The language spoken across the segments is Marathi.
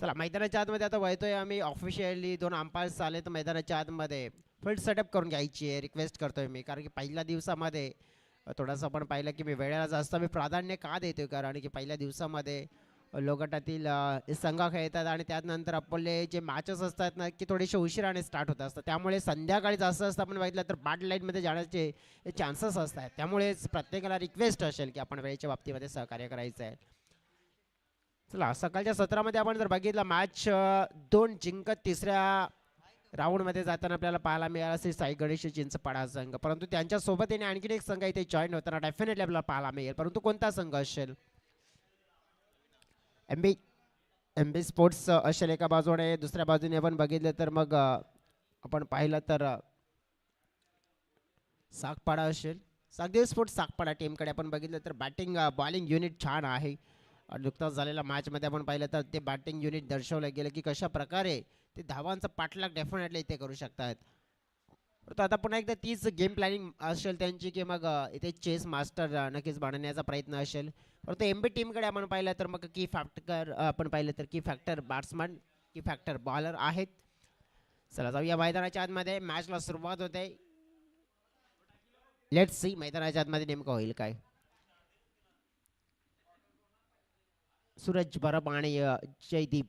चला मैदानाच्या आतमध्ये आता वळतोय आम्ही ऑफिशियली 2 अंपायर्स आले तर मैदानाच्या आतमध्ये फील्ड सेटअप करून घ्यायची आहे रिक्वेस्ट करतोय मी कारण की पहिल्या दिवसामध्ये थोडंसं आपण पाहिलं की मी वेळेला जास्त मी प्राधान्य का देतोय कारण की पहिल्या दिवसामध्ये लोकटातील संघ खेळतात आणि त्यानंतर आपले जे मॅचेस असतात ना की थोडेसे उशिराने स्टार्ट होत असतात त्यामुळे संध्याकाळी जास्त असतं आपण बघितलं तर बॅट लाईनमध्ये जाण्याचे चान्सेस असतात त्यामुळेच प्रत्येकाला रिक्वेस्ट असेल की आपण वेळेच्या बाबतीमध्ये सहकार्य करायचं आहे. चला सकाळच्या सत्रामध्ये आपण जर बघितलं मॅच 2 जिंकत तिसऱ्या राऊंडमध्ये जाताना आपल्याला पाहायला मिळाला असेल साई गणेश चिंचपाडा संघ परंतु त्यांच्या सोबत येणे आणखीन एक संघ इथे जॉईन होताना डेफिनेटली आपल्याला पाहायला मिळेल परंतु कोणता संघ असेल एमबी एमबी स्पोर्ट्स असेल एका बाजूने दुसऱ्या बाजूने आपण बघितलं तर मग आपण पाहिलं तर सागपाडा असेल सागदेव स्पोर्ट्स सागपाडा टीमकडे आपण बघितलं तर बॅटिंग बॉलिंग युनिट छान आहे नुकताच झालेल्या मॅचमध्ये आपण पाहिलं तर ते बॅटिंग युनिट दर्शवलं गेलं की कशा प्रकारे ते धावांचा पाठलाग डेफिनेटली इथे करू शकतात. तर आता पुन्हा एकदा तीच गेम प्लॅनिंग असेल त्यांची की मग इथे चेस मास्टर नक्कीच बनण्याचा प्रयत्न असेल परंतु एमबी टीमकडे आपण पाहिलं तर मग की फॅक्टर आपण पाहिलं तर की फॅक्टर बॅट्समन की फॅक्टर बॉलर आहेत. चला जाऊया मैदानाच्या आतमध्ये मॅचला सुरुवात होते. लेट्स सी मैदानाच्या आतमध्ये नेमकं होईल काय. सूरज बरब आणि जयदीप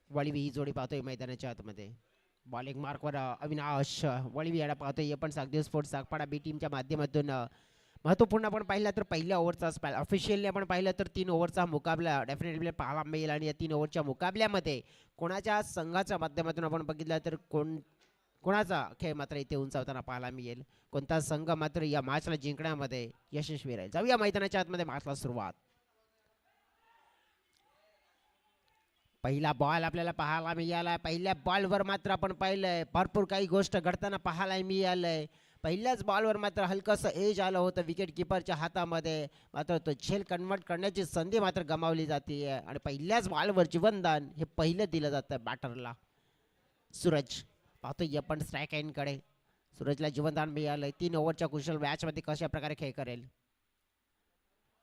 वळवी ही जोडी पाहतोय मैदानाच्या आतमध्ये बॉलिंग मार्कवर अविनाश वळवी याला पाहतोय पण सागदेव स्पोर्ट्स सागपाडा बी टीमच्या माध्यमातून महत्त्वपूर्ण आपण पाहिलं तर पहिल्या ओव्हरचा स्पॅल ऑफिशियली आपण पाहिलं तर 3 ओव्हरचा मुकाबला डेफिनेटली पाहायला मिळेल आणि या 3 ओव्हरच्या मुकाबल्यामध्ये कोणाच्या संघाच्या माध्यमातून आपण बघितलं तर कोणाचा खेळ मात्र इथे उंचावताना पाहायला मिळेल कोणता संघ मात्र या मॅचला जिंकण्यामध्ये यशस्वी राहील. जाऊया मैदानाच्या आतमध्ये मॅचला सुरुवात. पहिला बॉल आपल्याला पाहायला मिळाला पहिल्या बॉलवर मात्र आपण पाहिलंय भरपूर काही गोष्ट घडताना पाहायला मिळालंय. पहिल्याच बॉलवर मात्र हलकंसं एज आलं होतं विकेट किपरच्या हातामध्ये मात्र तो झेल कन्वर्ट करण्याची संधी मात्र गमावली जाते आणि पहिल्याच बॉलवर जीवनदान हे पहिलं दिलं जातं बॅटरला. सूरज पाहतोय आपण स्ट्राईक एंडकडे सूरजला जीवनदान मिळालंय 3 ओव्हरच्या कुशल मॅचमध्ये कशा प्रकारे खेळ करेल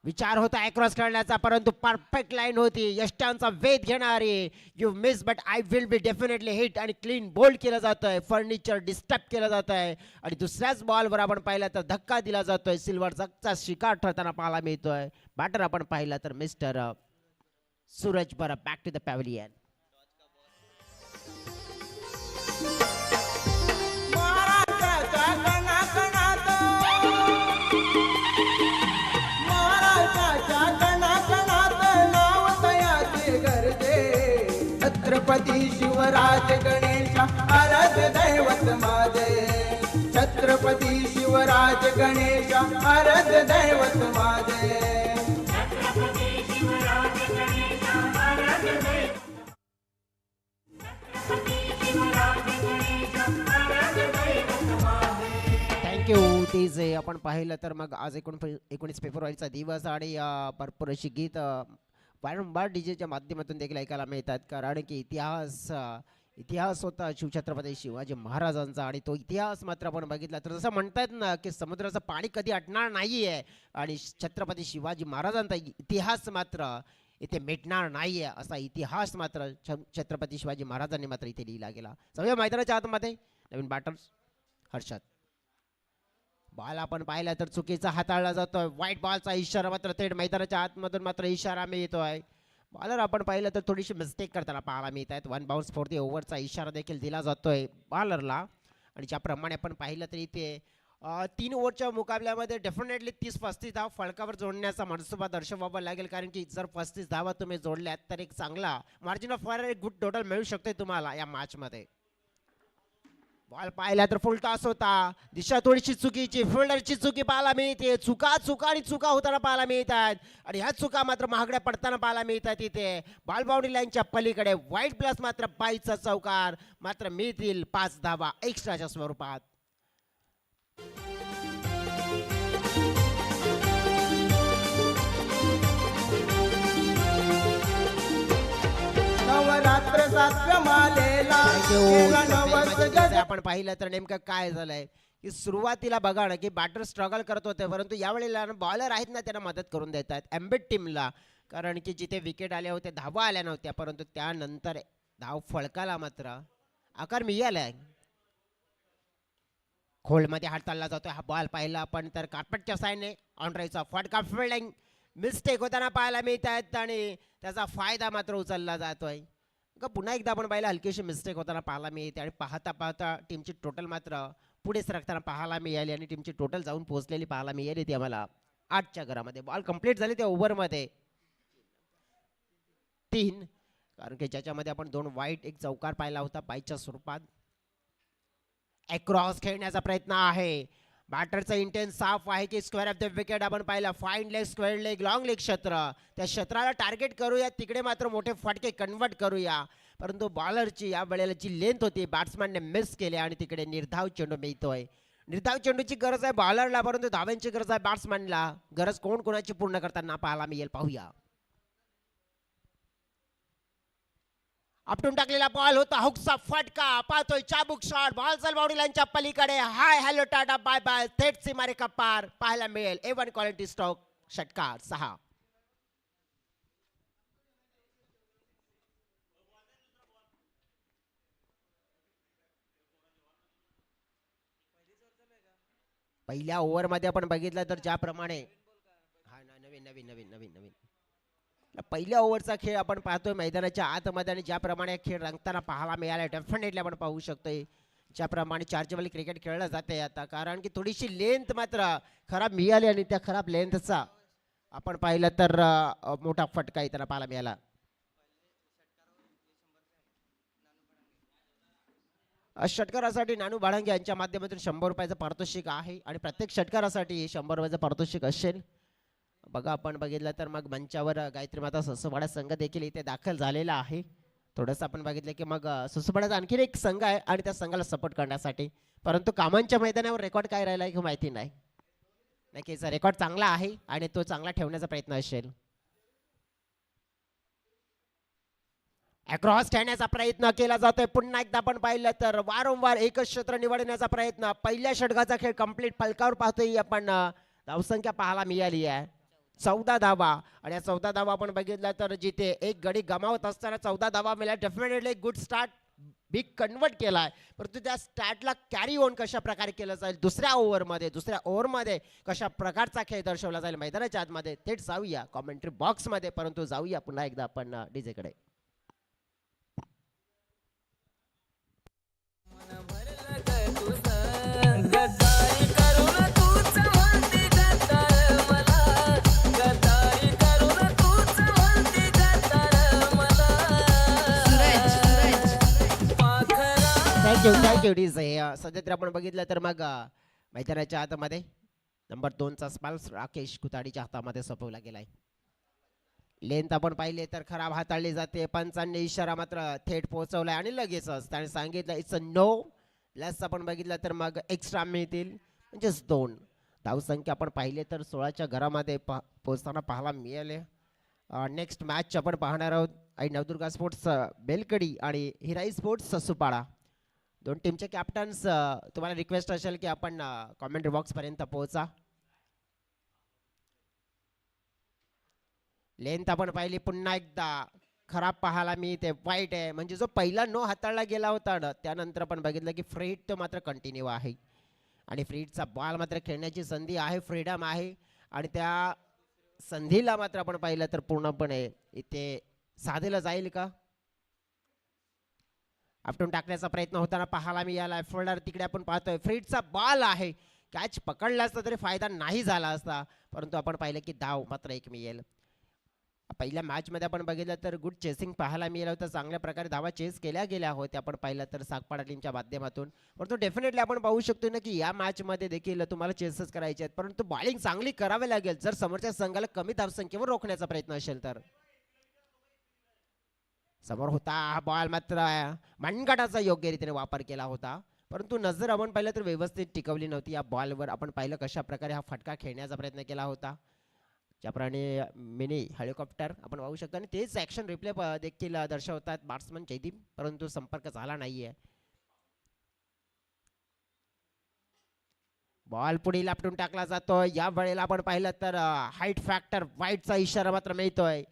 विचार होता क्रॉस करण्याचा परंतु परफेक्ट लाईन होती यष्टांचा वेध घेणारी you miss but I will be definitely hit आणि क्लीन बोल्ड केलं जातंय फर्निचर डिस्टर्ब केलं जात आहे आणि दुसऱ्याच बॉलवर आपण पाहिलं तर धक्का दिला जातोय सिल्वर जगचा शिकार ठरताना पाहायला मिळतोय. बॅटर आपण पाहिलं तर मिस्टर सूरज बरं back to the pavilion. Chhatrapati Shivraj Ganesh आराध्य दैवत माझे छत्रपती शिवराज गणेश आराध्य दैवत माझे छत्रपती शिवराज गणेश आराध्य दैवत थँक्यू. ते जे आपण पाहिलं तर मग आज 19 फेब्रुवारीचा दिवस आणि भरपूर अशी गीत वारंवार डीजेच्या माध्यमातून देखील ऐकायला मिळतात कारण की इतिहास होता शिवछत्रपती शिवाजी महाराजांचा आणि तो इतिहास मात्र आपण बघितला तर जसं म्हणतात ना की समुद्राचं पाणी कधी अटणार नाही आहे आणि छत्रपती शिवाजी महाराजांचा इतिहास मात्र इथे मिटणार नाही आहे असा इतिहास मात्र छत्रपती शिवाजी महाराजांनी मात्र इथे लिहिला गेला. सगळ्या मैदानाच्या आतमध्ये नवीन बॅटर्स हर्षद बॉल आपण पाहिला तर चुकीचा हाताळला जातोय व्हाईट बॉलचा इशारा मात्र थेट मैदानाच्या आतमधून मात्र इशारा मिळतोय. बॉलर आपण पाहिलं तर थोडीशी मिस्टेक करताना पाहायला मिळत आहेत 1 बाउन्स फॉर दी ओव्हरचा इशारा देखील दिला जातोय बॉलरला आणि ज्याप्रमाणे आपण पाहिलं तर इथे 3 ओव्हरच्या मुकाबल्यामध्ये डेफिनेटली 30-35 धाव फळकावर जोडण्याचा मनसुबा दर्शवावा लागेल कारण की जर 35 धावा तुम्ही जोडल्यात तर एक चांगला मार्जिन ऑफ फॉर एक गुड टोटल मिळू शकते तुम्हाला या मॅचमध्ये. बॉल पाहिला तर फुल टॉस होता दिशा थोडीशी चुकीची फिल्डरची चुकी पाहायला मिळते चुका आणि चुका होताना पाहायला मिळतात आणि ह्या चुका मात्र महागड्या पडताना पाहायला मिळतात. इथे बॉल बाउंड्री लाईनच्या पलीकडे व्हाईट प्लस मात्र 22चा चौकार मात्र मिळतील 5 धावा एक्स्ट्राच्या स्वरूपात. नवरात्र सातव्या मालेला आपण पाहिलं तर नेमकं काय झालंय की सुरुवातीला बघा ना की बॅटर स्ट्रगल करत होते परंतु यावेळेला बॉलर आहेत ना त्यांना मदत करून देतात एम्बिट टीमला कारण की जिथे विकेट आल्या होत्या धावा आल्या नव्हत्या, परंतु त्यानंतर धाव फळकाला मात्र आकार मिळालाय. खोलमध्ये हात चालला जातोय, हा बॉल पाहिला आपण तर कार्पेटच्या साईडने ऑनराईचा फटका, फिल्डिंग मिस्टेक होताना पाहायला मिळत आहेत आणि त्याचा फायदा मात्र उचलला जातोय. पुन्हा एकदा आपण पाहिला हलकीशी मिस्टेक होताना पाहायला मिळते आणि पाहता पाहता टीमची टोटल मात्र पुढे सरकताना पाहायला मिळाली आणि टीमची टोटल जाऊन पोहोचलेली पाहायला मिळाली ती आम्हाला 8च्या घरामध्ये. बॉल कंप्लीट झाली त्या ओव्हरमध्ये 3, कारण की ज्याच्यामध्ये आपण 2 वाईट एक चौकार पाहिला होता पायच्या स्वरूपात. अक्रॉस खेळण्याचा प्रयत्न आहे, बॅटरचा इंटेन्स साफ आहे की स्क्वेअर ऑफ द विकेट आपण पाहिला. Fine leg, square leg, long leg क्षेत्र, त्या क्षेत्राला टार्गेट करूया, तिकडे मात्र मोठे फटके कन्वर्ट करूया. परंतु बॉलरची या वेळेला जी लेंथ होती बॅट्समॅनने मिस केली आणि तिकडे निर्धाव चेंडू मिळतोय. निर्धाव चेंडूची गरज आहे बॉलरला, परंतु धाव्यांची गरज आहे बॅट्समॅनला. गरज कोण कोणाची पूर्ण करताना पाहायला मिळेल पाहूया. आपटून टाकलेला बॉल होता, हुकचा फटका, पाहतोय चाबुक शॉट, बॉल चल बाउंड्री लाईनच्या पलीकडे. Hi hello tata bye bye, थेट सीमारेखा पार पाहायला मिळेल. A1 क्वालिटी स्ट्रोक, षटकार 6. पहिल्या ओव्हरमध्ये आपण बघितलं तर ज्याप्रमाणे हा नवीन नवीन नवीन नवीन नवीन पहिल्या ओव्हरचा खेळ आपण पाहतोय मैदानाच्या आतमध्ये आणि ज्याप्रमाणे खेळ रंगताना पाहायला मिळाला डेफिनेटली आपण पाहू शकतोय ज्याप्रमाणे चार्जेबल क्रिकेट खेळलं जाते आता. कारण की थोडीशी लेंथ मात्र खराब मिळाली आणि त्या खराब लेंथचा आपण पाहिलं तर मोठा फटका इथं पाहायला मिळाला. षटकारासाठी नानू भाडंगे यांच्या माध्यमातून 100 रुपयाचं पारितोषिक आहे आणि प्रत्येक षटकारासाठी 100 रुपयाचं पारितोषिक असेल. बघा आपण बघितलं तर मग मंचावर गायत्री माता ससुवाडा संघ देखील इथे दाखल झालेला आहे. थोडंसं आपण बघितलं की मग ससुवाड्याचा आणखीन एक संघ आहे आणि त्या संघाला सपोर्ट करण्यासाठी, परंतु कामांच्या मैदानावर रेकॉर्ड काय राहिला हे माहिती नाही. नक्कीच रेकॉर्ड चांगला आहे आणि तो चांगला ठेवण्याचा प्रयत्न असेल. अक्रॉस खेळण्याचा प्रयत्न केला जातोय. पुन्हा एकदा आपण पाहिलं तर वारंवार एकच क्षेत्र निवडण्याचा प्रयत्न. पहिल्या षटकाचा खेळ कंप्लीट फलकावर पाहतोय आपण. धावसंख्या पाहायला मिळाली आहे 14 धावा आणि 14 धावा आपण बघितलं तर जिथे एक गडी गमावत असताना 14 धावा मिळाल्या. Definitely good start big convert केलाय, परंतु त्या स्टार्टला कॅरी ऑन कशा प्रकारे केलं जाईल दुसऱ्या ओव्हरमध्ये कशा प्रकारचा खेळ दर्शवला जाईल मैदानाच्या आतमध्ये थेट जाऊया कॉमेंट्री बॉक्समध्ये. परंतु जाऊया पुन्हा एकदा आपण डीजेकडे. Thank you DJ. सध्या तर आपण बघितलं तर मग मैदानाच्या हातामध्ये नंबर 2चा स्पाल्स राकेश कुताडीच्या हातामध्ये सोपवला गेलाय. लेंथ आपण पाहिले तर खराब हाताळली जाते. पंचांनी इशारा मात्र थेट पोहोचवलाय आणि लगेचच त्याने सांगितलं इट्स अ नो. प्लस आपण बघितलं तर मग एक्स्ट्रा मिळतील म्हणजेच 2. धावसंख्या आपण पाहिले तर 16च्या घरामध्ये पोहोचताना पाहायला मिळाले. नेक्स्ट मॅच आपण पाहणार आहोत आणि नवदुर्गा स्पोर्ट्स बेलकडी आणि हिराई स्पोर्ट्स ससुपाडा. 2 टीमचे कॅप्टन्स तुम्हाला रिक्वेस्ट असेल की आपण कॉमेंट्री बॉक्सपर्यंत पोहोचा. लेंथ आपण पाहिली पुन्हा एकदा खराब पाहायला मिळते, वाईट आहे. म्हणजे जो पहिला नो हाताळला गेला होता ना त्यानंतर आपण बघितलं की फ्रीड तो मात्र कंटिन्यू आहे आणि फ्रीडचा बॉल मात्र खेळण्याची संधी आहे, फ्रीडम आहे आणि त्या संधीला मात्र आपण पाहिलं तर पूर्णपणे इथे साधेला जाईल का. आपटून टाकण्याचा प्रयत्न होताना पाहायला मिळाला. फोल्डर तिकडे आपण पाहतोय फ्रीडचा बॉल आहे, कॅच पकडला असता तरी फायदा नाही झाला असता, परंतु आपण पाहिलं की धाव मात्र एक मिळेल. पहिल्या मॅचमध्ये आपण बघितलं तर गुड चेसिंग पाहायला मिळालं होतं, चांगल्या प्रकारे धावा चेस केल्या गेल्या होत्या आपण पाहिलं तर सागपाडा टीमच्या माध्यमातून. परंतु डेफिनेटली आपण पाहू शकतो ना की या मॅचमध्ये देखील तुम्हाला चेसेस करायचे आहेत, परंतु बॉलिंग चांगली करावी लागेल जर समोरच्या संघाला कमी धावसंख्येवर रोखण्याचा प्रयत्न असेल तर. समोर होता हा बॉल मात्र मनगटाचा योग्य रीतीने वापर केला होता, परंतु नजर आपण पाहिलं तर व्यवस्थित टिकवली नव्हती. या बॉलवर आपण पाहिलं कशा प्रकारे हा फटका खेळण्याचा प्रयत्न केला होता, ज्याप्रमाणे मिनी हेलिकॉप्टर आपण पाहू शकतो आणि तेच ॲक्शन रिप्ले देखील दर्शवतात बॅट्समन जयदीप, परंतु संपर्क झाला नाहीये. बॉल पुढे लापटून टाकला जातोय. या वेळेला आपण पाहिलं तर हाईट फॅक्टर वाईटचा इशारा मात्र मिळतोय.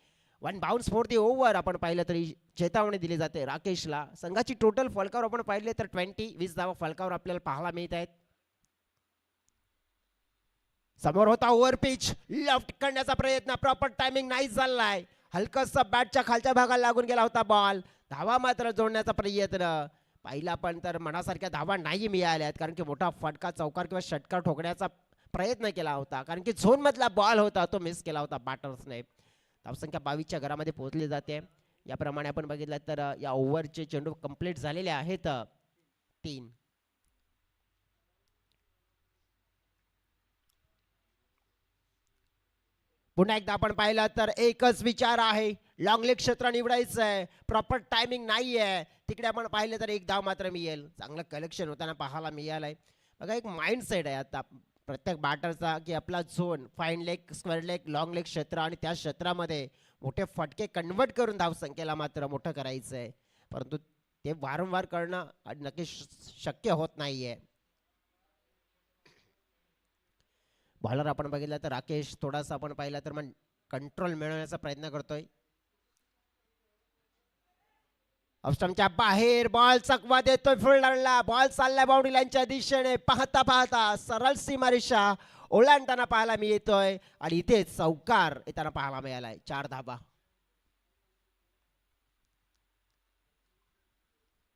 One bounce for the over आपण पाहिलं तरी चेतावणी दिली जाते राकेशला. संघाची टोटल फलकावर आपण पाहिले तर 20 धावा फलकावर आपल्याला पाहायला मिळत आहेत. समोर होता ओव्हर पिच, लेफ्ट करण्याचा प्रयत्न, प्रॉपर टायमिंग नाही झालाय, हलकसा बॅटच्या खालच्या भागाला लागून गेला होता बॉल. धावा मात्र जोडण्याचा प्रयत्न पाहिला पण तर मनासारख्या धावा नाही मिळाल्यात, कारण की मोठा फटका चौकार किंवा षटकार ठोकण्याचा प्रयत्न केला होता, कारण की झोन मधला बॉल होता तो मिस केला होता बॅटर्सने. धावसंख्या 22च्या घरामध्ये पोहोचली जाते. याप्रमाणे आपण बघितलं तर या ओव्हरचे चेंडू कंप्लीट झालेले आहेत 3. पुन्हा एकदा आपण पाहिलं तर एकच विचार आहे, लॉंग लेग क्षेत्र निवडायचं आहे, प्रॉपर टायमिंग नाही आहे. तिकडे आपण पाहिलं तर एक धाव मात्र मिळेल. चांगलं कलेक्शन होताना पाहायला मिळालंय. बघा एक माइंड सेट आहे आता प्रत्येक बॅटरचा की आपला zone, fine leg, square leg, long leg क्षेत्र आणि त्या क्षेत्रामध्ये मोठे फटके कन्वर्ट करून धावसंख्येला मात्र मोठं करायचं आहे, परंतु ते वारंवार करणं नक्की शक्य होत नाहीये. बॉलर आपण बघितलं तर राकेश थोडासा आपण पाहिला तर मग कंट्रोल मिळवण्याचा प्रयत्न करतोय. ऑफस्टंपच्या बाहेर बॉल चकवा देतोय फिल्डरला. बॉल चाललाय बाउंड्री लाईनच्या दिशेने. पाहता पाहता सरळ सीमारेषा ओलांडताना पाहायला मिळतोय आणि इथे चौकार येताना पाहायला मिळालाय. 4 धावा.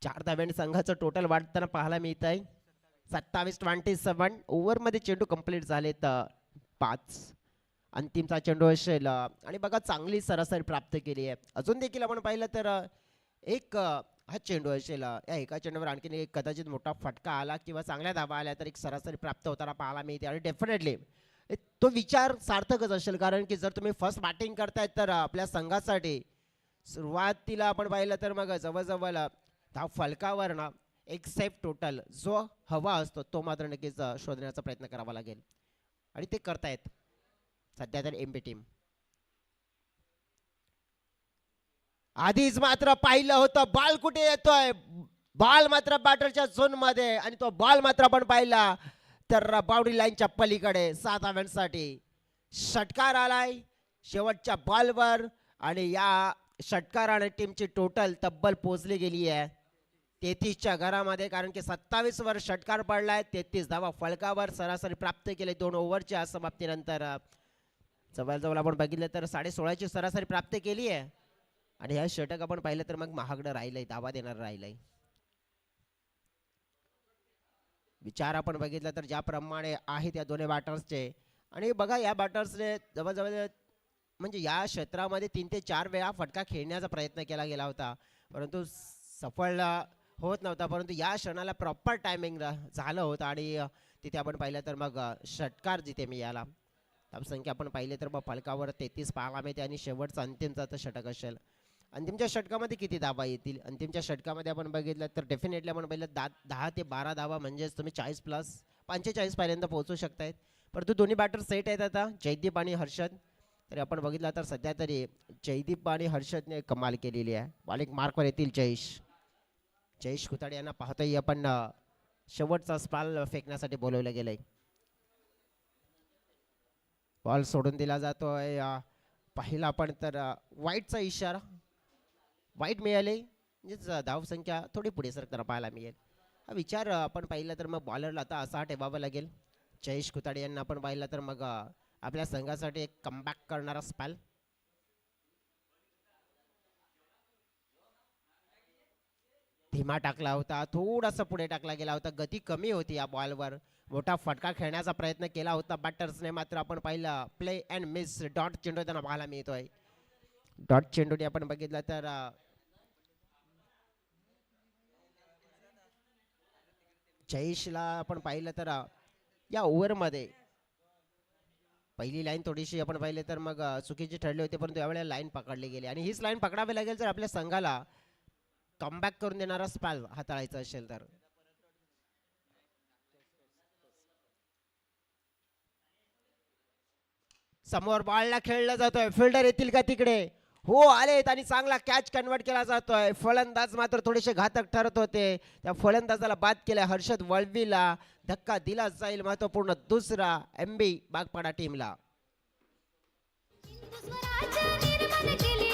4 धाव्यांनी संघाचं टोटल वाढताना पाहायला मिळत आहे. 27-27 ओव्हर मध्ये चेंडू कंप्लीट झालेत 5. अंतिमचा चेंडू असेल आणि बघा चांगली सरासरी प्राप्त केली आहे. अजून देखील आपण पाहिलं तर एक हा चेंडू असेल, या एका चेंडूवर आणखीन एक कदाचित मोठा फटका आला किंवा चांगल्या धावा आल्या तर एक सरासरी प्राप्त होताना पाहायला मिळते. आणि डेफिनेटली तो विचार सार्थकच असेल, कारण की जर तुम्ही फर्स्ट बॅटिंग करताय तर आपल्या संघासाठी सुरुवातीला आपण पाहिलं तर मग जवळजवळ धाव फलकावर ना एक सेफ टोटल जो हवा असतो तो मात्र नक्कीच शोधण्याचा प्रयत्न करावा लागेल आणि ते करतायत सध्या तर एमपी टीम. आधीच मात्र पाहिलं होतं बॉल कुठे येतोय, बॉल मात्र बॅटरच्या झोन मध्ये आणि तो बॉल मात्र आपण पाहिला तर बाउंड्री लाईनच्या पलीकडे 7 धाव्यांसाठी षटकार आलाय शेवटच्या बॉलवर आणि या षटकाराने टीमची टोटल तब्बल पोहोचली गेली आहे 33च्या घरामध्ये, कारण की 27 वर षटकार पडलाय. 33 धावा फलकावर सरासरी प्राप्त केले 2 ओव्हरच्या समाप्तीनंतर. जवळजवळ आपण बघितलं तर 16.5ची सरासरी प्राप्त केली आहे आणि ह्या षटक आपण पाहिलं तर मग महागडं राहिलंय, धावा देणार राहिलंय. विचार आपण बघितलं तर ज्याप्रमाणे आहेत या दोन्ही बॅटर्सचे आणि बघा या बॅटर्सने जवळजवळ म्हणजे या क्षेत्रामध्ये 3 ते 4 वेळा फटका खेळण्याचा प्रयत्न केला गेला होता, परंतु सफळ होत नव्हता. परंतु या क्षणाला प्रॉपर टायमिंग झालं होतं आणि तिथे आपण पाहिलं तर मग षटकार जिथे मिळाला. धावसंख्या आपण पाहिले तर मग फलकावर 33 पाहायला मिळते आणि शेवटचा अंतिमचा तर षटक असेल. अंतिमच्या षटकामध्ये किती धावा येतील? अंतिमच्या षटकामध्ये आपण बघितलं तर डेफिनेटली आपण पाहिलं 10 ते 12 धावा, म्हणजेच तुम्ही 40 प्लस 45 पर्यंत पोहोचू शकतायत. परंतु दोन्ही बॅटर सेट आहेत आता, जयदीप आणि हर्षद. तरी आपण बघितलं तर सध्या तरी जयदीप आणि हर्षदने कमाल केलेली आहे. बॉलिंग मार्कवर येतील जयेश खुताडे यांना पाहतोय आपण शेवटचा स्पाल फेकण्यासाठी बोलवलं गेलंय. बॉल सोडून दिला जातोय. पाहिला आपण तर वाईटचा इशारा, वाईट मिळाले म्हणजेच धावसंख्या थोडी पुढे सरकताना पाहायला मिळेल. हा विचार आपण पाहिला तर मग बॉलरला आता असा ठेवावा लागेल. जयेश खुताडे यांना आपण पाहिलं तर मग आपल्या संघासाठी एक कमबॅक करणारा स्पॅल. धीमा टाकला होता, थोडासा पुढे टाकला गेला होता, गती कमी होती या बॉलवर. मोठा फटका खेळण्याचा प्रयत्न केला होता बॅटर्सने, मात्र आपण पाहिलं प्ले अँड मिस. डॉट चेंडू त्यांना पाहायला मिळतोय. डॉट चेंडूने आपण बघितलं तर जयेशला आपण पाहिलं तर या ओव्हरमध्ये पहिली लाईन थोडीशी आपण पाहिले तर मग चुकीची ठरली होती, परंतु यावेळेला लाईन पकडली गेली आणि हीच लाईन पकडावी लागेल जर आपल्या संघाला कमबॅक करून देणारा स्पॅल हाताळायचा असेल तर. समोर बॉलला खेळला जातोय, फिल्डर येतील का तिकडे? हो आलेत आणि चांगला कॅच कन्वर्ट केला जातोय. फलंदाज मात्र थोडेसे घातक ठरत होते, त्या फलंदाजाला बाद केला. हर्षद वळवीला धक्का दिला जाईल महत्वपूर्ण दुसरा एमबी बागपाडा टीमला. हिंदू स्वराज्य निर्माण केले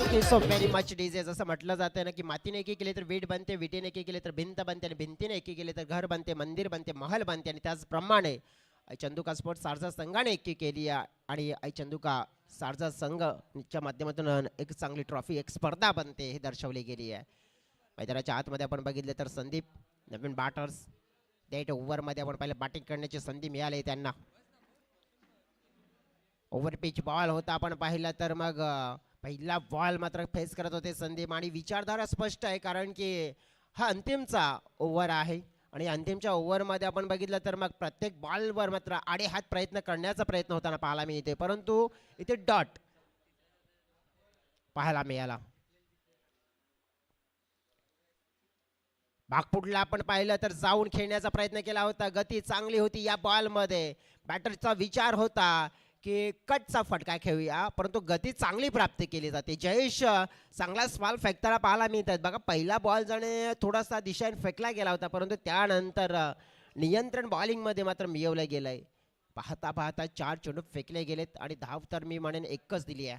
thank you so very much DJ. जसं म्हटलं जातं ना की मातीने एकी केले तर वीट बनते, विटेने एकी केले तर भिंत बनते आणि भिंतीने एकी केले तर घर बनते, मंदिर बनते, महल बनते. आणि त्याचप्रमाणे आई चंदुका स्पोर्ट्स सारजा संघाने एकी केली आहे आणि आई चंदुका सारजा संघच्या माध्यमातून एक चांगली ट्रॉफी, एक स्पर्धा बनते हे दर्शवली गेली आहे. मैदानाच्या आतमध्ये आपण बघितलं तर संदीप नवीन बॅटर्स डेट ओव्हरमध्ये आपण पाहिलं बॅटिंग करण्याची संधी मिळाली त्यांना. ओव्हर पिच बॉल होता आपण पाहिला तर मग पहिला बॉल मात्र फेस करत होते संदीप आणि विचारधारा स्पष्ट आहे कारण की हा अंतिमचा ओव्हर आहे आणि अंतिमच्या ओव्हरमध्ये आपण बघितलं तर मग प्रत्येक बॉलवर मात्र आडेहात प्रयत्न करण्याचा प्रयत्न होताना पाहायला मिळते परंतु इथे डॉट पाहायला मिळाला. भागपुटला आपण पाहिलं तर जाऊन खेळण्याचा प्रयत्न केला होता, गती चांगली होती या बॉलमध्ये. बॅटरचा विचार होता की कटचा फटका खेळूया परंतु गती चांगली प्राप्त केली जाते. जयेश चांगला बॉल फेकताना पाहायला मिळतात बघा. पहिला बॉल जाणे थोडासा दिशेने फेकला गेला होता परंतु त्यानंतर नियंत्रण बॉलिंगमध्ये मात्र मिळवलं गेलंय. पाहता पाहता 4 चेंडू फेकले गेलेत आणि धाव तर मी म्हणेन एकच दिली आहे.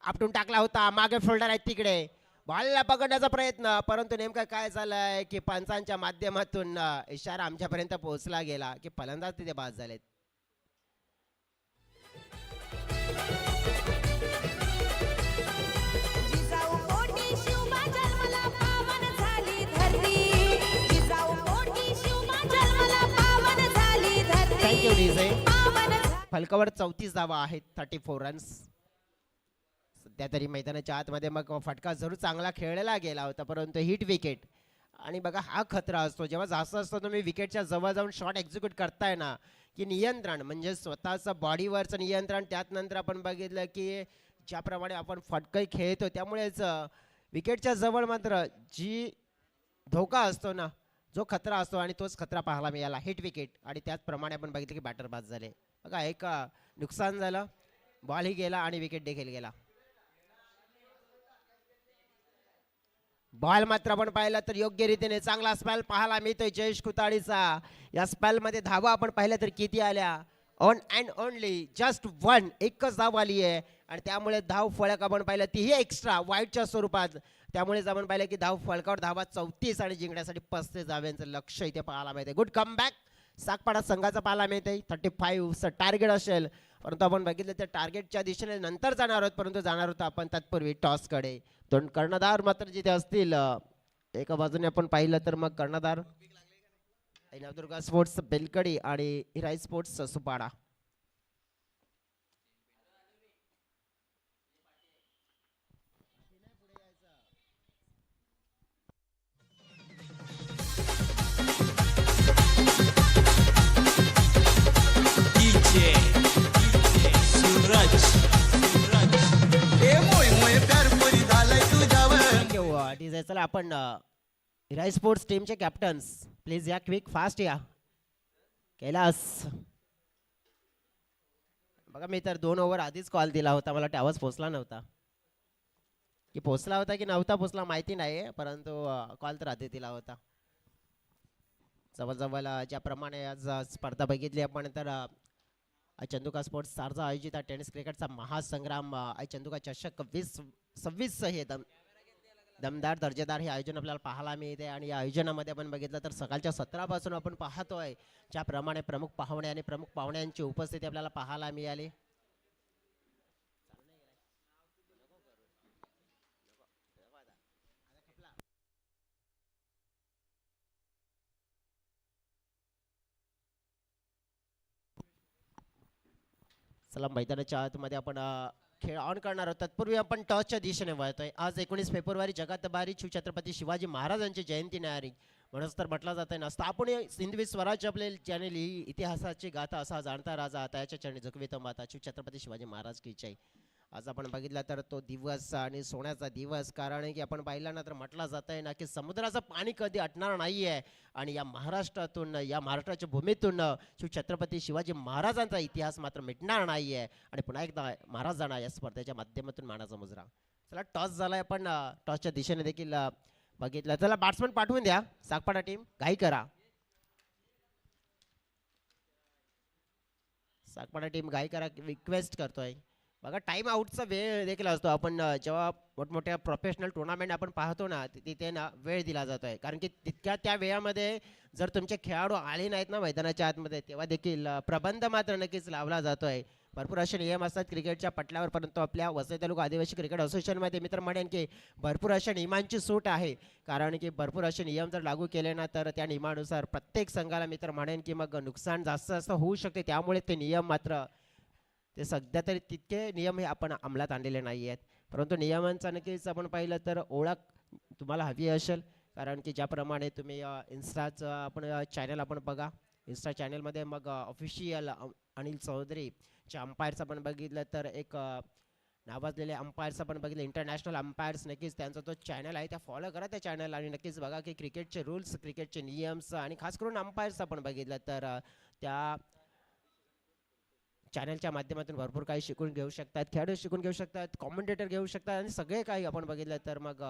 आपटून टाकला होता, मागे फोल्डर आहेत तिकडे, बॉलला पकडण्याचा प्रयत्न परंतु नेमकं काय झालंय की पंचांच्या माध्यमातून इशारा आमच्यापर्यंत पोहोचला गेला की फलंदाज तिथे बाद झालेत. Thank you DJ. फलकावर 34 धावा आहेत, 34 रन्स. सध्या तरी मैदानाच्या आतमध्ये मग फटका जरूर चांगला खेळला गेला होता परंतु हिट विकेट. आणि बघा हा खतरा असतो जेव्हा जास्त असतो तुम्ही विकेटच्या जवळ जाऊन शॉट एक्झिक्यूट करताय ना की नियंत्रण म्हणजे स्वतःचं बॉडीवरचं नियंत्रण. त्यात नंतर आपण बघितलं की ज्याप्रमाणे आपण फटके खेळतो त्यामुळेच विकेटच्या जवळ मात्र जी धोका असतो ना, जो खतरा असतो आणि तोच खतरा पाहायला मिळाला, हिट विकेट. आणि त्याचप्रमाणे आपण बघितलं की बॅटर बाद झाले बघा. एक नुकसान झालं, बॉलही गेला आणि विकेट देखील गेला. बॉल मात्र आपण पाहिलं तर योग्य रीतीने चांगला स्पेल पाहायला मिळतोय जयेश खुताडीचा. या स्पेलमध्ये धावा आपण पाहिल्या तर किती आल्या, ऑन अँड ओनली जस्ट 1, एकच धाव आली आहे आणि त्यामुळे धाव फळक आपण पाहिलं तीही एक्स्ट्रा वाईटच्या स्वरूपात. त्यामुळेच आपण पाहिलं की धाव फळकावर धावा 34 आणि जिंकण्यासाठी 35 धाव्यांचं लक्ष इथे पाहायला मिळते. गुड कमबॅक सागपाडा संघाचा पाहायला मिळते. 35चं टार्गेट असेल परंतु आपण बघितलं तर टार्गेटच्या दिशेने नंतर जाणार आहोत परंतु जाणार होतो आपण तत्पूर्वी टॉसकडे. 2 कर्णधार मात्र जिथे असतील, एका बाजूने आपण पाहिलं तर मग कर्णधार नवदुर्गा स्पोर्ट्स बेलकडी आणि हिराई स्पोर्ट्स सुपाडा. चला आपण हिराई स्पोर्ट्स टीमचे कॅप्टन्स प्लीज या, क्विक फास्ट या. कैलास बघा मी तर 2 ओव्हर आधीच कॉल दिला होता, मला वाटतं आवाज पोचला नव्हता की पोचला होता की नव्हता पोचला माहिती नाही परंतु कॉल तर आधी दिला होता. जवळजवळ ज्याप्रमाणे आज स्पर्धा बघितली आपण तर आई चंदुका स्पोर्ट्स सारजा आयोजित टेनिस क्रिकेटचा महासंग्राम आई चंदुका चषक 2026 हे दमदार दर्जेदार हे आयोजन आपल्याला पाहायला मिळते. आणि या आयोजनामध्ये आपण बघितलं तर सकाळच्या 17 पासून आपण पाहतोय ज्याप्रमाणे प्रमुख पाहुणे आणि प्रमुख पाहुण्यांची उपस्थिती आपल्याला पाहायला मिळाली. चला मैदानाच्या आतमध्ये आपण खेळ ऑन करणार आहोत. तत्पूर्वी आपण टॉसच्या दिशेने वळतोय. आज 19 फेब्रुवारी जगतभारी शिवछत्रपती शिवाजी महाराजांची जयंती नारी म्हणूनच तर म्हटलं जात आहे ना, स्थापने हिंदवी स्वराज्य आपले ज्याने लिही इतिहासाची गाथा असा जाणता राजा त्याच्या चरणी झुकवित माता शिवछत्रपती शिवाजी महाराज की जय. आज आपण बघितला तर तो दिवस आणि सोन्याचा दिवस कारण की आपण पाहिला ना तर म्हटलं जात आहे ना की समुद्राचं पाणी कधी अटणार नाही आहे आणि या महाराष्ट्रातून या महाराष्ट्राच्या भूमीतून शिवछत्रपती शिवाजी महाराजांचा इतिहास मात्र मिटणार नाही आहे. आणि पुन्हा एकदा महाराजांना या स्पर्धेच्या माध्यमातून मानाचा मुजरा. चला टॉस झालाय आपण टॉसच्या दिशेने देखील बघितलं. चला बॅट्समन पाठवून द्या सागपाडा टीम, घाई करा. सागपाडा टीम घाई करा रिक्वेस्ट करतोय. बघा टाइम आउटचा वेळ देखील असतो. आपण जेव्हा मोठमोठ्या प्रोफेशनल टुर्नामेंट आपण पाहतो ना, तिथे ना वेळ दिला जातोय. कारण की तितक्या त्या वेळामध्ये जर तुमचे खेळाडू आले नाहीत ना मैदानाच्या आतमध्ये, तेव्हा देखील प्रबंध मात्र नक्कीच लावला जातोय. भरपूर असे नियम असतात क्रिकेटच्या पटलावर, परंतु आपल्या वसई तालुका आदिवासी क्रिकेट असोसिएशनमध्ये मी तर म्हणेन की भरपूर अशा नियमांची सूट आहे. कारण की भरपूर असे नियम जर लागू केले ना, तर त्या नियमानुसार प्रत्येक संघाला मी तर म्हणेन की मग नुकसान जास्त जास्त होऊ शकते. त्यामुळे ते नियम मात्र ते सध्या तरी तितके नियम हे आपण अंमलात आणलेले नाही आहेत. परंतु नियमांचा नक्कीच आपण पाहिलं तर ओळख तुम्हाला हवी असेल. कारण की ज्याप्रमाणे तुम्ही इन्स्टाचं आपण चॅनल आपण बघा. इन्स्टा चॅनलमध्ये मग ऑफिशियल अनिल चौधरीच्या अंपायरचं आपण बघितलं तर एक नावाजलेले अंपायर्स आपण बघितले, इंटरनॅशनल अंपायर्स. नक्कीच त्यांचा तो चॅनल आहे त्या फॉलो करा त्या चॅनल आणि नक्कीच बघा की क्रिकेटचे रूल्स, क्रिकेटचे नियम्स आणि खास करून अंपायर्स आपण बघितलं तर त्या चॅनलच्या माध्यमातून भरपूर काही शिकून घेऊ शकतात, खेळाडू शिकून घेऊ शकतात, कॉमेंटेटर घेऊ शकतात आणि सगळे काही आपण बघितलं तर मग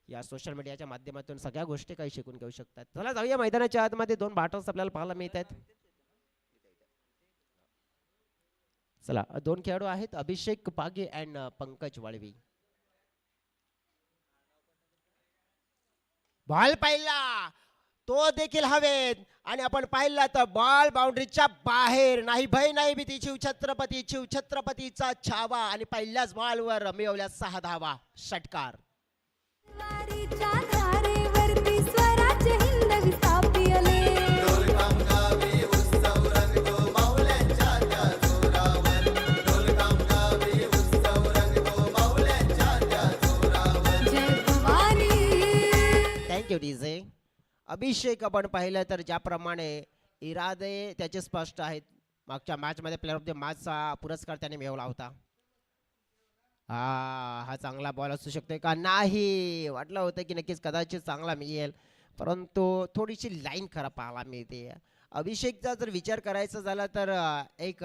या सोशल मीडियाच्या माध्यमातून सगळ्या गोष्टी काही शिकून घेऊ शकतात. चला जाऊया मैदानाच्या आतमध्ये. 2 बॅटर्स आपल्याला पाहायला मिळत आहेत. चला 2 खेळाडू आहेत, अभिषेक पागे अँड पंकज वळवी. बॉल पाहिला तो देखील हवेत आणि आपण पाहिला तर बॉल बाउंड्रीच्या बाहेर. नाही भय नाही भीती, शिव छत्रपतीचा छावा आणि पहिल्याच बॉलवर मिळवल्या 6 धावा. षटकार. वारीच्या धारेवरती स्वराज्य हिंदवी स्थापिले. जय भवानी. Thank you DJ. अभिषेक आपण पाहिलं तर ज्याप्रमाणे इरादे त्याचे स्पष्ट आहेत. मागच्या मॅचमध्ये प्लेअर ऑफ द मॅचचा पुरस्कार त्याने मिळवला होता. हा चांगला बॉल असू शकतोय का नाही, वाटलं होतं की नक्कीच कदाचित चांगला मिळेल, परंतु थोडीशी लाईन खराब पाहायला मिळते. अभिषेकचा जर विचार करायचा झाला तर एक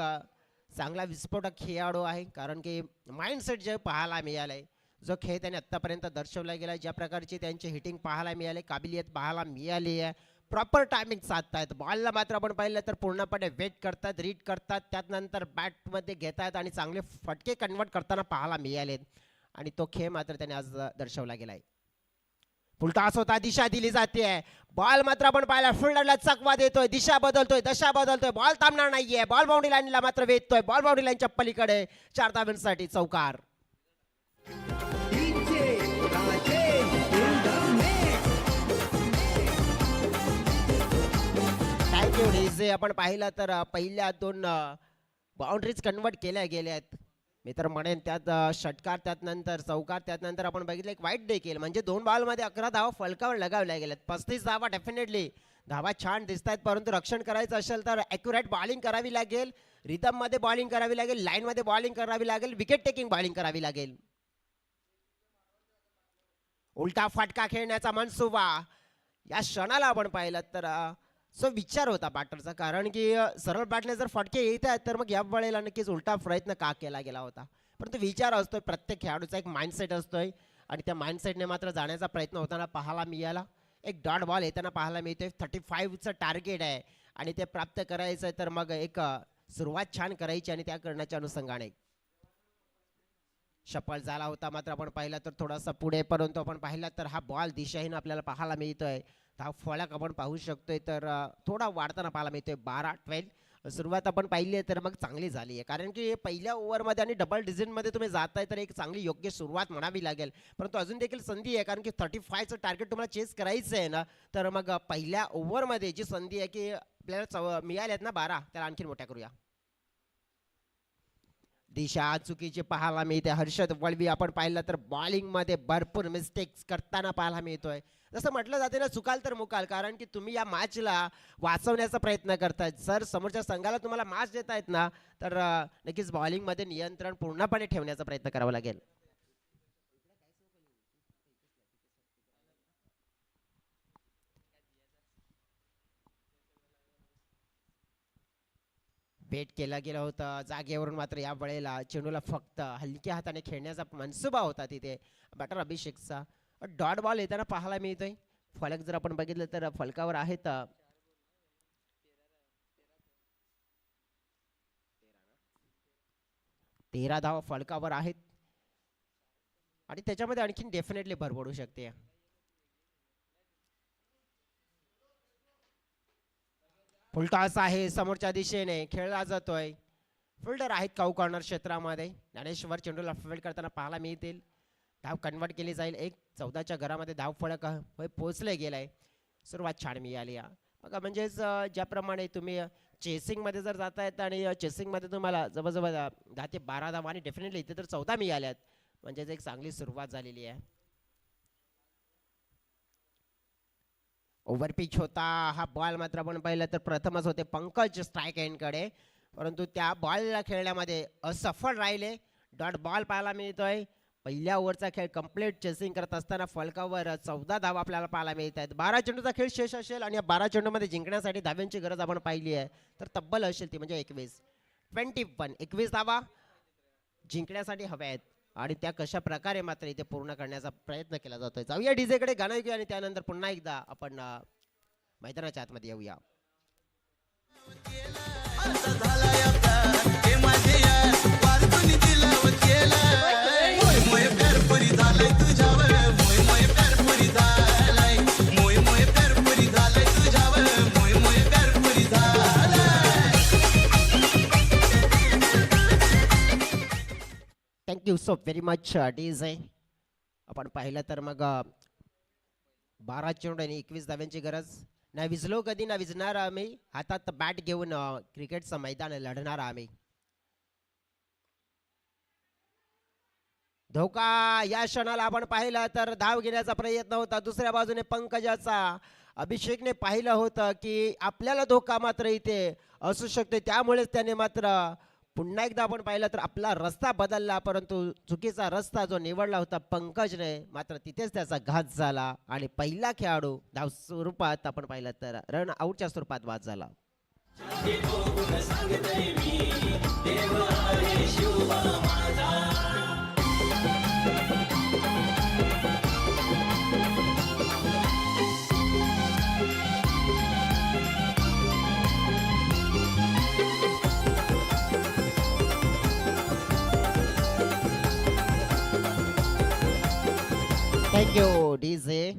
चांगला विस्फोटक खेळाडू आहे. कारण की माइंडसेट जे पाहायला मिळालंय, जो खेळ त्याने आत्तापर्यंत दर्शवला गेला, ज्या प्रकारची त्यांची हिटिंग पाहायला मिळाली, काबिलियत पाहायला मिळाली आहे, प्रॉपर टायमिंग साधतायत. बॉलला मात्र आपण पाहिलं तर पूर्णपणे वेट करतात, रीड करतात, त्यानंतर बॅटमध्ये घेतात आणि चांगले फटके कन्वर्ट करताना पाहायला मिळालेत. आणि तो खेळ मात्र त्याने आज दर्शवला गेलाय. फुलटॉस होता, दिशा दिली जाते. बॉल मात्र आपण पाहिला फिल्डरला चकवा देतोय, दिशा बदलतोय, दशा बदलतोय. बॉल थांबणार नाहीये. बॉल बाउंड्री लाईनला मात्र वेधतोय. बॉल बाउंड्री लाईनच्या पलीकडे 4 धावांसाठी चौकार. Thank you DJ. आपण पाहिलं तर पहिल्या 2 बाउंड्रीज कन्वर्ट केल्या गेल्यात. मी तर म्हणेन त्यात षटकार, त्यानंतर चौकार, त्यानंतर आपण बघितलं एक वाईट देखील. म्हणजे 2 बॉलमध्ये 11 धावा फलकावर लगावल्या गेल्यात. 35 धावा डेफिनेटली धावा छान दिसत आहेत, परंतु रक्षण करायचं असेल तर ॲक्युरेट बॉलिंग करावी लागेल, रिदममध्ये बॉलिंग करावी लागेल, लाईनमध्ये बॉलिंग करावी लागेल, विकेट टेकिंग बॉलिंग करावी लागेल. उलटा फटका खेळण्याचा मनसुबा या क्षणाला आपण पाहिलं तर सो विचार होता बॅटरचा. कारण की सरळ बॅटने जर फटके येत आहेत तर मग या वेळेला नक्कीच उलटा प्रयत्न का केला गेला होता. परंतु विचार असतोय, प्रत्येक खेळाडूचा एक माइंडसेट असतोय आणि त्या माइंडसेटने मात्र जाण्याचा प्रयत्न होताना पाहायला मिळाला. एक डॉट बॉल येताना पाहायला मिळतोय. 35चं टार्गेट आहे आणि ते प्राप्त करायचं तर मग एक सुरुवात छान करायची आणि त्या करण्याच्या अनुषंगाने शफल झाला होता. मात्र आपण पाहिला तर थोडासा पुढे, परंतु आपण पाहिला तर हा बॉल दिशाहीन आपल्याला पाहायला मिळतोय. हा फळक आपण पाहू शकतोय तर थोडा वाढताना पाहायला मिळतोय. 12-12 सुरुवात आपण पाहिली आहे तर मग चांगली झाली आहे. कारण की पहिल्या ओव्हरमध्ये आणि डबल डिझिटमध्ये तुम्ही जाताय तर एक चांगली योग्य सुरुवात म्हणावी लागेल. परंतु अजून देखील संधी आहे, कारण की 35चं टार्गेट तुम्हाला चेस करायचं आहे ना, तर मग पहिल्या ओव्हरमध्ये जी संधी आहे की आपल्याला मिळाल्यात ना 12, त्याला आणखी मोठ्या करूया. दिशा चुकीची पाहायला मिळते. हर्षद वळवी आपण पाहिलं तर बॉलिंगमध्ये भरपूर मिस्टेक्स करताना पाहायला मिळतोय. जसं म्हटलं जाते ना, चुकाल तर मुकाल. कारण की तुम्ही या मॅचला वाचवण्याचा प्रयत्न करतायत. जर समोरच्या संघाला तुम्हाला मॅच देतायत ना, तर नक्कीच बॉलिंगमध्ये नियंत्रण पूर्णपणे ठेवण्याचा प्रयत्न करावा लागेल. बेट केला गेला होता जागेवरून. मात्र या वेळेला चेंडूला फक्त हलक्या हाताने खेळण्याचा मनसुबा होता तिथे बॅटर अभिषेकचा. डॉट बॉल येताना पाहायला मिळतोय. फलक जर आपण बघितलं तर फलकावर आहेत 13 धावा फलकावर आहेत आणि त्याच्यामध्ये आणखीन डेफिनेटली भर पडू शकते. फुलटॉस आहे समोरच्या दिशेने खेळला जातोय. फिल्डर आहेत काऊ कॉर्नर क्षेत्रामध्ये. ज्ञानेश्वर चेंडूला फील्ड करताना पाहायला मिळतील. धाव कन्वर्ट केली जाईल. 1-14च्या घरामध्ये धाव फलक पोहोचले गेलाय. सुरुवात छान मिळाली. बघा म्हणजेच ज्याप्रमाणे तुम्ही चेसिंगमध्ये जर जातायत आणि चेसिंगमध्ये तुम्हाला जवळजवळ 10 ते 12 धावा आणि डेफिनेटली इथे तर 14 मिळाल्यात म्हणजेच एक चांगली सुरुवात झालेली आहे. ओव्हरपिच होता हा बॉल. मात्र आपण पाहिलं तर प्रथमच होते पंकज स्ट्राईक एंडकडे, परंतु त्या बॉलला खेळण्यामध्ये असफल राहिले. डॉट बॉल पाहायला मिळतोय. पहिल्या ओव्हरचा खेळ कंप्लीट चेसिंग करत असताना फलकावर 14 धावा आपल्याला पाहायला मिळत आहेत. 12 चेंडूचा खेळ शेष असेल आणि या 12 चेंडूमध्ये जिंकण्यासाठी धाव्यांची गरज आपण पाहिली आहे तर तब्बल असेल ती म्हणजे 21 धावा जिंकण्यासाठी हव्या आहेत आणि त्या कशा प्रकारे मात्र इथे पूर्ण करण्याचा प्रयत्न केला जातोय. जाऊया डीजेकडे गाणं ऐकूया आणि त्यानंतर पुन्हा एकदा आपण मैदानाच्या आतमध्ये येऊया. Thank you so very much DJ. आपण पाहिलं तर मग 12 चेंडू आणि 21 धाव्यांची गरज. नाही विजलो कधी ना विजणार आम्ही. हातात बॅट घेऊन क्रिकेटचं मैदान लढणार आम्ही. धोका या क्षणाला आपण पाहिलं तर धाव घेण्याचा प्रयत्न होता. दुसऱ्या बाजूने पंकजाचा. अभिषेकने पाहिलं होतं की आपल्याला धोका मात्र इथे असू शकते, त्यामुळेच त्याने मात्र पुन्हा एकदा आपण पाहिलं तर आपला रस्ता बदलला, परंतु चुकीचा रस्ता जो निवडला होता पंकजने मात्र तिथेच त्याचा घात झाला आणि पहिला खेळाडू धाव स्वरूपात आपण पाहिलं तर रन आउटच्या स्वरूपात बाद झाला. Thank you DJ.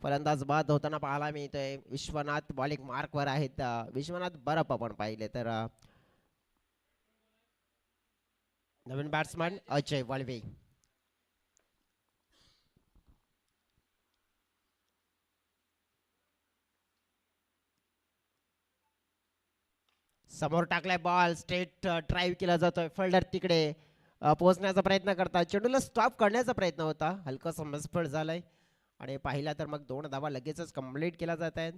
फलंदाज बाद होताना पाहायला मिळतोय. विश्वनाथ बॉलिंग मार्कवर आहेत. विश्वनाथ बरप आपण पाहिले तर नवीन बॅट्समन अजय वळवे. समोर टाकलाय बॉल. स्ट्रेट ड्राईव्ह केला जातोय. फिल्डर तिकडे पोहोचण्याचा प्रयत्न करतात. चेंडूला स्टॉप करण्याचा प्रयत्न होता. हलकासा मिसफळ झालाय आणि पाहिला तर मग 2 धावा लगेचच कंप्लीट केला जात आहेत.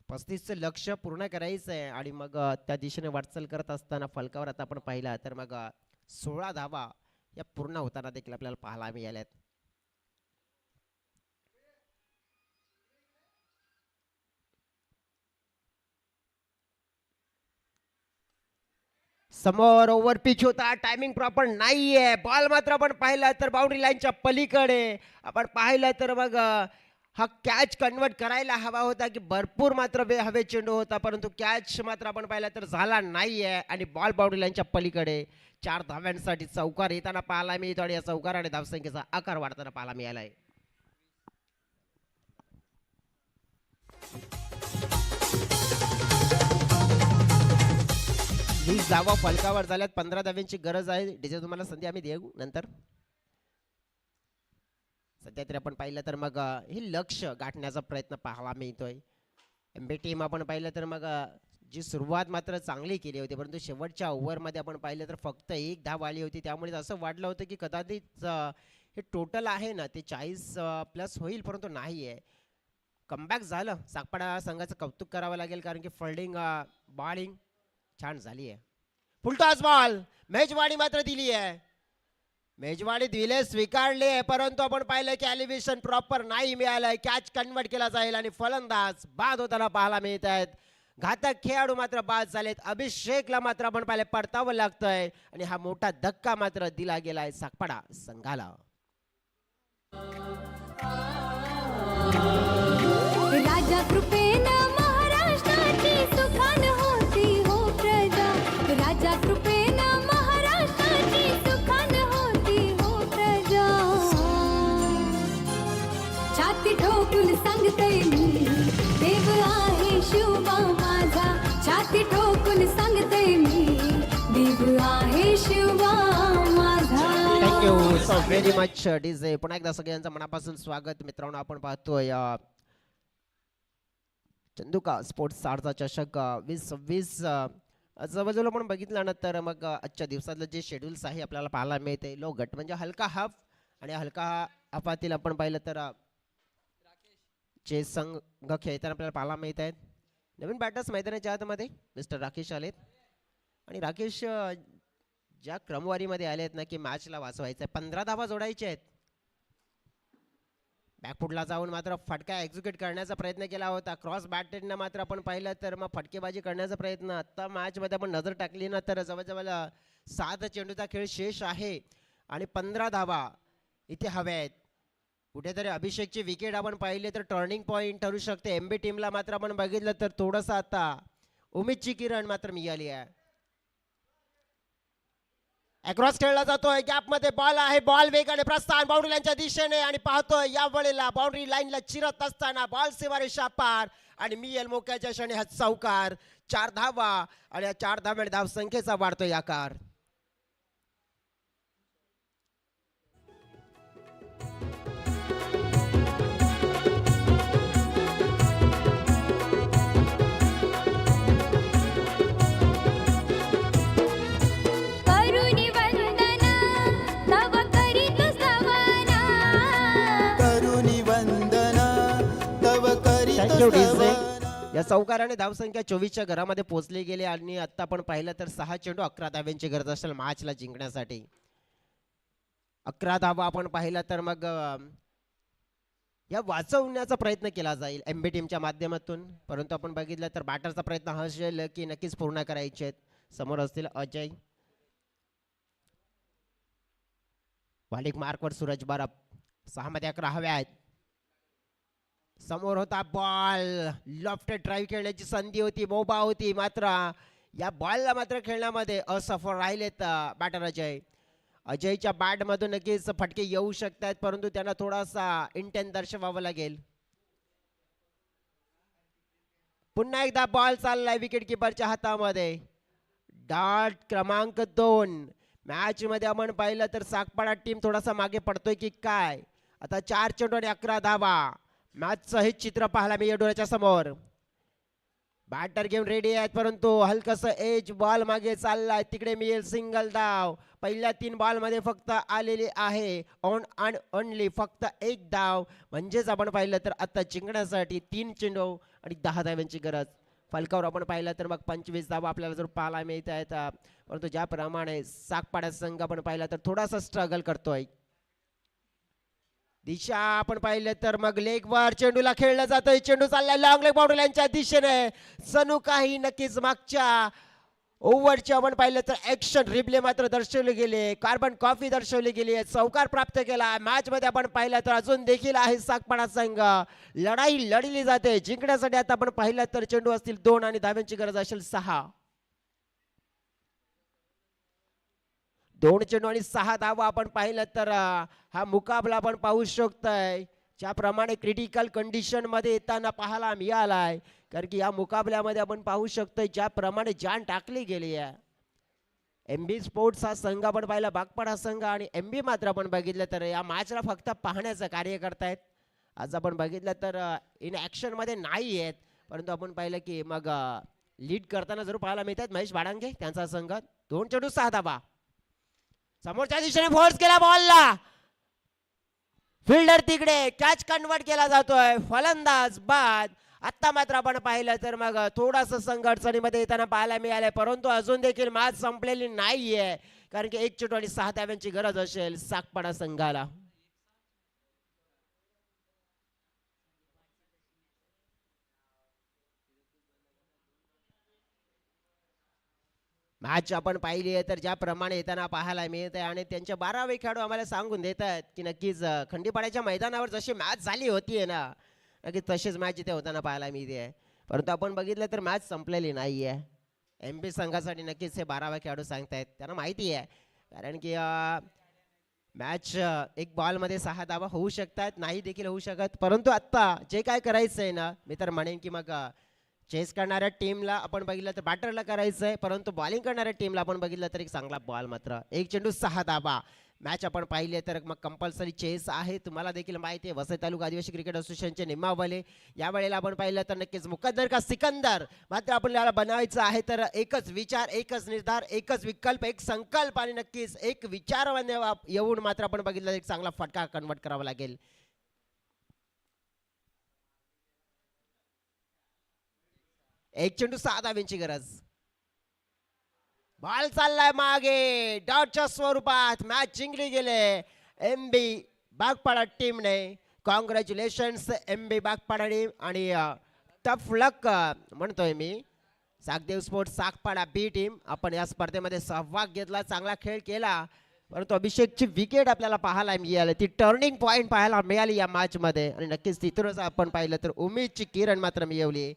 35चं लक्ष पूर्ण करायचं आहे आणि मग त्या दिशेने वाटचाल करत असताना फलकावर आता आपण पाहिला तर मग 16 धावा या पूर्ण होताना देखील आपल्याला पाहायला मिळाल्यात. समोर ओव्हर पिच होता. टायमिंग प्रॉपर नाहीये. बॉल मात्र आपण पाहिला तर बाउंड्री लाईनच्या पलीकडे. आपण पाहिलं तर मग हा कॅच कन्वर्ट करायला हवा होता की भरपूर मात्र हवे चेंडू होता, परंतु कॅच मात्र आपण पाहिला तर झाला नाहीये आणि बॉल बाउंड्री लाईनच्या पलीकडे. 4 धाव्यांसाठी चौकार येताना पाहायला मिळतो आणि या चौकाराने धावसंख्येचा आकार वाढताना पाहायला मिळालाय. वीस धावा फलकावर झाल्यात. 15 धाव्यांची गरज आहे. डीजे तुम्हाला संधी आम्ही देऊ नंतर. सध्या तरी आपण पाहिलं तर मग हे लक्ष गाठण्याचा प्रयत्न पाहायला मिळतोय. एमबी टीम आपण पाहिलं तर मग जी सुरुवात मात्र चांगली केली होती, परंतु शेवटच्या ओव्हरमध्ये आपण पाहिलं तर फक्त 1 धाव आली होती. त्यामुळे असं वाटलं होतं की कदाचित हे टोटल आहे ना ते 40+ होईल, परंतु नाही आहे. कमबॅक झालं. सागपाडा संघाचं कौतुक करावं लागेल कारण की फिल्डिंग बॉलिंग छान झाली आहे. Full toss ball. मेजवानी मात्र दिली आहे. मेजवानी दिले स्वीकारले, परंतु आपण पाहिलं की एलिव्हेशन प्रॉपर नाही मिळालंय. कॅच कन्वर्ट केला जाईल आणि फलंदाज बाद होताना पाहायला मिळत आहेत. घातक खेळाडू मात्र बाद झालेत. अभिषेकला मात्र आपण पाहिले परतावं लागतंय आणि हा मोठा धक्का मात्र दिला गेलाय सागपाडा संघाला. राजा कृपेनं महाराष्ट्राची सुखान होती हो प्रजा. राजा कृपेनं महाराष्ट्राची छाती ठोकून सांगते मी देव आहे शिवबा माझा छाती ठोकून सांगते मी देव आहे शिवबा माझा thank you so very much DJ. पुन्हा एकदा सगळ्यांचं मनापासून स्वागत. मित्रांनो, आपण पाहतोय चंदुका स्पोर्ट्स स्टारचा चषक 2026 जवळजवळ आपण बघितलं ना तर मग आजच्या दिवसातलं जे शेड्यूल्स आहे आपल्याला पाहायला मिळते. लो गट म्हणजे हलका हाफ आणि हलका हाफातील आपण पाहिलं तर जे संघ खेळताना आपल्याला पाहायला मिळत आहेत. नवीन बॅटर्स मैदानाच्या आतमध्ये मिस्टर राकेश आलेत आणि राकेश ज्या क्रमवारीमध्ये आले आहेत ना की मॅचला वाचवायचं आहे, 15 धावा जोडायचे आहेत. बॅकफुटला जाऊन मात्र फटका एक्झिक्यूट करण्याचा प्रयत्न केला होता. क्रॉस बॅटेडनं मात्र आपण पाहिलं तर मग फटकेबाजी करण्याचा प्रयत्न. आत्ता मॅचमध्ये आपण नजर टाकली ना तर जवळजवळ 7 चेंडूचा खेळ शेष आहे आणि 15 धावा इथे हव्या आहेत. कुठेतरी अभिषेकची विकेट आपण पाहिली तर टर्निंग पॉईंट ठरू शकते. एमबी टीमला मात्र आपण बघितलं तर थोडंसं आता उमेदची किरण मात्र मिळाली आहे. अक्रॉस खेळला जातोय, गॅपमध्ये बॉल आहे, बॉल वेगाने प्रस्थान बाउंड्री लाईनच्या दिशेने आणि पाहतोय या वेळेला बाउंड्री लाईनला चिरत असताना बॉल सीमारेषा पार आणि मिएल मोक्याच्या क्षणी हा चौकार. 4 धावा आणि या 4 धाव्याने धाव संख्येचा वाढतोय आकार. करुणी वंदना तव करीत सवाना करुणी वंदना तव करीत थँक्यू डीजे. सवाना. या चौकाराने धावसंख्या 24च्या घरामध्ये पोहोचली गेली आणि आता आपण पाहिलं तर 6 चेंडू 11 धाव्यांची गरज असेल मॅचला जिंकण्यासाठी. 11 धावा आपण पाहिलं तर मग या वाचवण्याचा प्रयत्न केला जाईल एमबी टीमच्या माध्यमातून. परंतु आपण बघितलं तर बॅटरचा प्रयत्न हा असेल की नक्कीच पूर्ण करायचे आहेत. समोर असतील अजय, वालिक मार्कवर सूरज बरफ. 6 मध्ये 11 हव्या आहेत. समोर होता बॉल, लॉफ्टेड ड्राईव्ह खेळण्याची संधी होती, मोबा होती, मात्र या बॉलला मात्र खेळण्यामध्ये असफल राहिलेत बॅटर अजय. अजयच्या बॅटमधून नक्कीच फटके येऊ शकतात परंतु त्यांना थोडासा इंटेन्स दर्शवावं लागेल. पुन्हा एकदा बॉल चाललाय विकेट किपरच्या हातामध्ये. डाट क्रमांक 2. मॅच मध्ये आपण पाहिलं तर सागपाडा टीम थोडासा मागे पडतोय की काय. आता 4 चेंडू आणि 11 धावा. मॅचचं हे चित्र पाहायला मी डोळ्याच्या समोर. बॅटर घेऊन रेडी आहेत परंतु हलकस एज बॉल मागे चाललाय, तिकडे मिळेल सिंगल धाव. पहिल्या 3 बॉल मध्ये फक्त आलेली आहे ऑन अँड ओनली फक्त 1 धाव. म्हणजेच आपण पाहिलं तर आता जिंकण्यासाठी 3 चेंडू आणि 10 धाव्यांची गरज. फलकावर आपण पाहिलं तर मग 25 धावा आपल्याला जर पाहायला मिळत आहेत. परंतु ज्याप्रमाणे सागपाडा संघ आपण पाहिलं तर थोडासा स्ट्रगल करतोय. दिशा आपण पाहिलं तर मग लेगवर चेंडूला खेळलं जातोय. चेंडू चाललाय लॉंग लेग बाउंड्री लाईनच्या दिशेने. सनू काही नक्कीच मागच्या ओव्हरची आपण पाहिलं तर ऍक्शन रिप्ले मात्र दर्शवले गेले, कार्बन कॉफी दर्शवली गेली आहे, चौकार प्राप्त केला. मॅच मध्ये आपण पाहिलं तर अजून देखील आहे सागपाडा संघ. लढाई लढली जाते जिंकण्यासाठी. आता आपण पाहिलं तर चेंडू असतील 2 आणि धाव्यांची गरज असेल 6. 2 चेंडू आणि 6 धावा आपण पाहिलं तर हा मुकाबला आपण पाहू शकतोय ज्याप्रमाणे क्रिटिकल कंडिशन मध्ये येताना पाहायला मिळालाय. कारण की या मुकाबल्यामध्ये आपण पाहू शकतोय ज्याप्रमाणे जान टाकली गेली आहे. एमबी स्पोर्ट्स हा संघ आपण पाहिला, बागपाडा संघ आणि एमबी मात्र आपण बघितलं तर या मॅचला फक्त पाहण्याचं कार्य करतायत. आज आपण बघितलं तर इन ऍक्शन मध्ये नाही आहेत परंतु आपण पाहिलं की मग लीड करताना जरूर पाहायला मिळतात महेश भाडांगे त्यांचा संघ. 2 चेंडू 6 धावा. समोरच्या दिशेने फोर्स केला बॉलला, फिल्डर तिकडे, कॅच कन्वर्ट केला जातोय, फलंदाज बाद. आता मात्र आपण पाहिलं तर मग थोडासा संघर्षणीमध्ये येताना पाहायला मिळालंय परंतु अजून देखील मॅच संपलेली नाहीये कारण की 1 चेंडू आणि 6 धाव्यांची गरज असेल सागपाडा संघाला. मॅच आपण पाहिली आहे तर ज्याप्रमाणे येताना पाहायला मिळत आहे आणि त्यांचे 12वे खेळाडू आम्हाला सांगून देत आहेत की नक्कीच खंडीपाड्याच्या मैदानावर जशी मॅच झाली होती ना नक्कीच तशीच मॅच इथे होताना पाहायला मिळते आहे. परंतु आपण बघितलं तर मॅच संपलेली नाही आहे. एमबी संघासाठी नक्कीच हे 12वे खेळाडू सांगतायत, त्यांना माहिती आहे कारण की मॅच एक बॉल मध्ये 6 धावा होऊ शकतात, नाही देखील होऊ शकत, परंतु आता जे काय करायचं आहे ना, मी तर म्हणेन की मग चेस करणाऱ्या टीमला आपण बघितलं तर बॅटरला करायचं आहे, परंतु बॉलिंग करणाऱ्या टीमला आपण बघितलं तर एक चांगला बॉल मात्र एक चेंडू 6 धावा. मॅच आपण पाहिली तर मग कंपल्सरी चेस आहे. तुम्हाला देखील माहिती आहे वसई तालुका आदिवासी क्रिकेट असोसिएशनचे नियमावली या वेळेला आपण पाहिलं तर नक्कीच मुकद्दर का सिकंदर, मात्र आपल्याला बनवायचं आहे तर एकच विचार, एकच निर्धार, एकच विकल्प, एक संकल्प आणि नक्कीच एक विचाराने येऊन मात्र आपण बघितलं एक चांगला फटका कन्वर्ट करावा लागेल. एक चेंडू 6 धाव्यांची गरज. बॉल चाललाय मागे डॉटच्या स्वरूपात. मॅच जिंकली गेले एमबी बागपाडा टीमने. कॉंग्रॅच्युलेशन्स एमबी बागपाडा टीम आणि टफ लक म्हणतोय मी सागदेव स्पोर्ट्स सागपाडा बी टीम. आपण या स्पर्धेमध्ये सहभाग घेतला, चांगला खेळ केला, परंतु अभिषेकची विकेट आपल्याला पाहायला मिळाली, ती टर्निंग पॉइंट पाहायला मिळाली या मॅच मध्ये आणि नक्कीच तिथूनच आपण पाहिलं तर उमेदची किरण मात्र मिळवली.